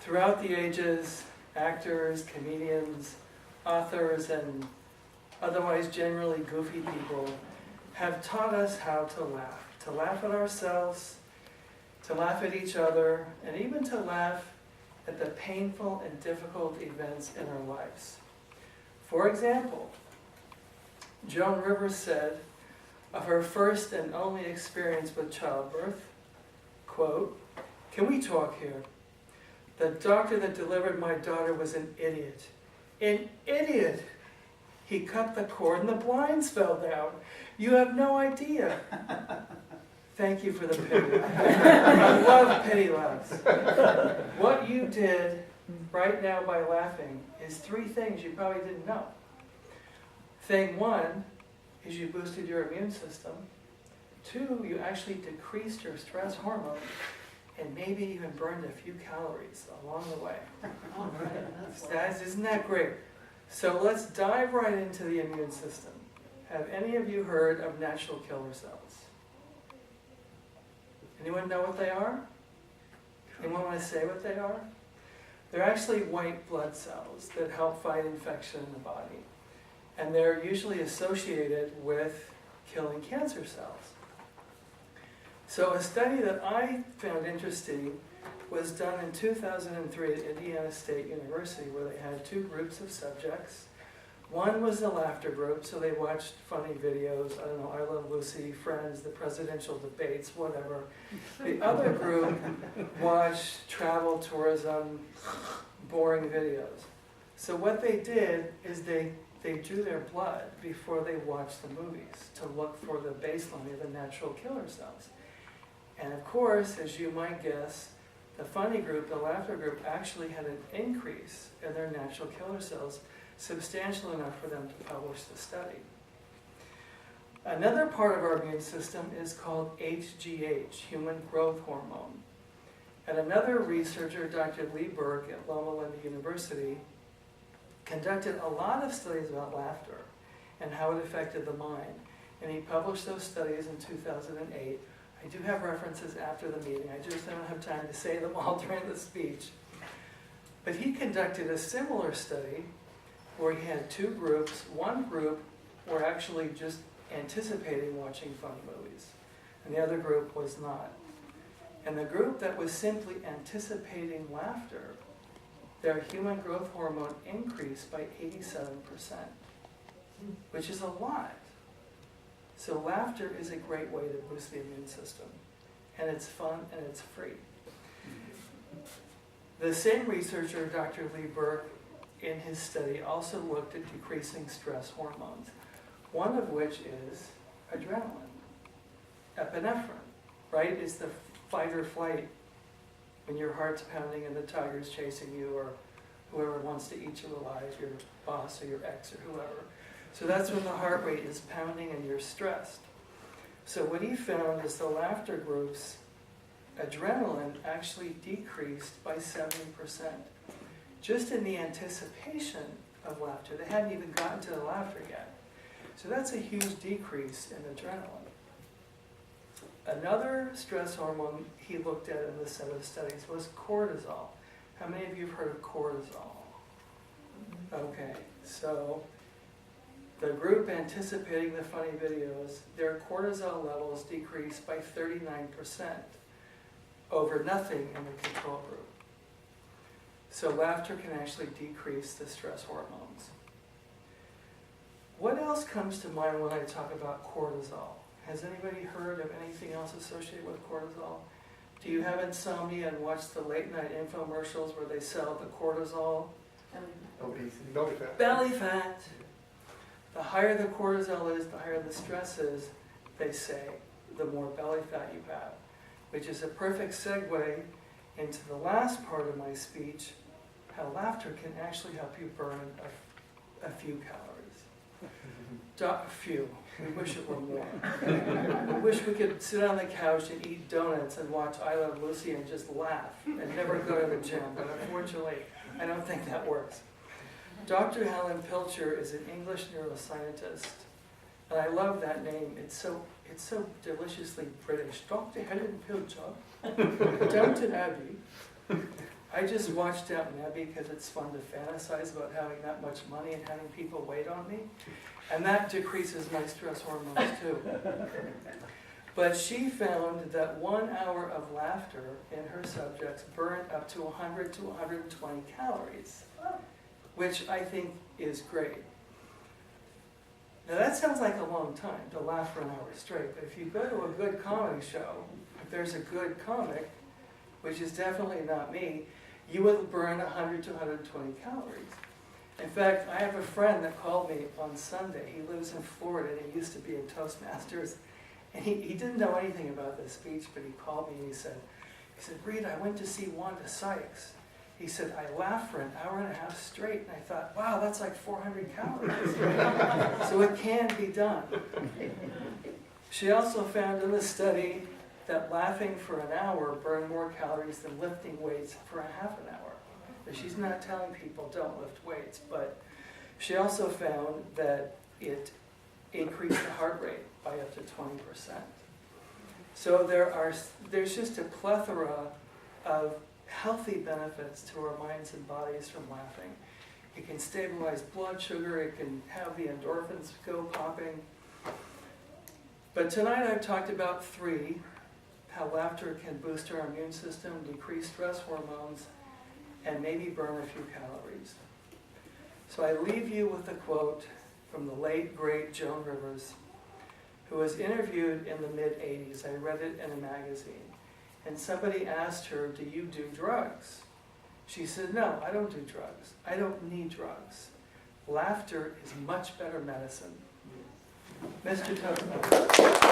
Throughout the ages, actors, comedians, authors, and otherwise generally goofy people have taught us how to laugh at ourselves, to laugh at each other, and even to laugh at the painful and difficult events in our lives. For example, Joan Rivers said of her first and only experience with childbirth, quote, "Can we talk here? The doctor that delivered my daughter was an idiot. An idiot! He cut the cord and the blinds fell down. You have no idea." Thank you for the pity. I love pity laughs. What you did right now by laughing is 3 things you probably didn't know. Thing 1 is you boosted your immune system. 2, you actually decreased your stress hormone and maybe even burned a few calories along the way. All right, Isn't that great? So let's dive right into the immune system. Have any of you heard of natural killer cells? Anyone know what they are? Anyone want to say what they are? They're actually white blood cells that help fight infection in the body. And they're usually associated with killing cancer cells. So a study that I found interesting was done in 2003 at Indiana State University, where they had 2 groups of subjects. One was the laughter group, so they watched funny videos, I don't know, I Love Lucy, Friends, the presidential debates, whatever. The other group watched travel, tourism, boring videos. So what they did is they drew their blood before they watched the movies to look for the baseline of the natural killer cells. And of course, as you might guess, the funny group, the laughter group, actually had an increase in their natural killer cells, substantial enough for them to publish the study. Another part of our immune system is called HGH, human growth hormone. And another researcher, Dr. Lee Burke at Loma Linda University, conducted a lot of studies about laughter and how it affected the mind. And he published those studies in 2008. I do have references after the meeting. I just don't have time to say them all during the speech. But he conducted a similar study where he had 2 groups. One group were actually just anticipating watching funny movies, and the other group was not. And the group that was simply anticipating laughter, their human growth hormone increased by 87%, which is a lot. So laughter is a great way to boost the immune system, and it's fun and it's free. The same researcher, Dr. Lee Burke, in his study also looked at decreasing stress hormones, one of which is adrenaline, epinephrine, right? It's the fight or flight when your heart's pounding and the tiger's chasing you, or whoever wants to eat you alive, your boss or your ex or whoever. So that's when the heart rate is pounding and you're stressed. So what he found is the laughter group's adrenaline actually decreased by 70%. Just in the anticipation of laughter. They hadn't even gotten to the laughter yet. So that's a huge decrease in adrenaline. Another stress hormone he looked at in this set of studies was cortisol. How many of you have heard of cortisol? Okay, so the group anticipating the funny videos, their cortisol levels decreased by 39% over nothing in the control group. So laughter can actually decrease the stress hormones. What else comes to mind when I talk about cortisol? Has anybody heard of anything else associated with cortisol? Do you have insomnia and watch the late night infomercials where they sell the cortisol? Obesity. Belly fat. Belly fat. The higher the cortisol is, the higher the stress is, they say, the more belly fat you have. Which is a perfect segue into the last part of my speech, how laughter can actually help you burn a few calories. A few. We wish it were more. We wish we could sit on the couch and eat donuts and watch I Love Lucy and just laugh and never go to the gym. But unfortunately, I don't think that works. Dr. Helen Pilcher is an English neuroscientist. And I love that name. It's so deliciously British. Dr. Helen Pilcher, Downton Abbey. I just watched Downton Abbey because it's fun to fantasize about having that much money and having people wait on me. And that decreases my stress hormones too. But she found that 1 hour of laughter in her subjects burned up to 100 to 120 calories, which I think is great. Now that sounds like a long time to laugh for an hour straight, but if you go to a good comedy show, if there's a good comic, which is definitely not me, you will burn 100 to 120 calories. In fact, I have a friend that called me on Sunday. He lives in Florida and he used to be in Toastmasters. And he didn't know anything about this speech, but he called me and he said, Reed, I went to see Wanda Sykes. He said, I laughed for an hour and a half straight, and I thought, wow, that's like 400 calories. So it can be done. She also found in the study that laughing for an hour burned more calories than lifting weights for a half an hour. But she's not telling people don't lift weights, but she also found that it increased the heart rate by up to 20%. So there's just a plethora of healthy benefits to our minds and bodies from laughing. It can stabilize blood sugar, it can have the endorphins go popping. But tonight I've talked about 3, how laughter can boost our immune system, decrease stress hormones, and maybe burn a few calories. So I leave you with a quote from the late, great Joan Rivers, who was interviewed in the mid-'80s. I read it in a magazine. And somebody asked her, do you do drugs? She said, no, I don't do drugs. I don't need drugs. Laughter is much better medicine. Mr. Toastmaster.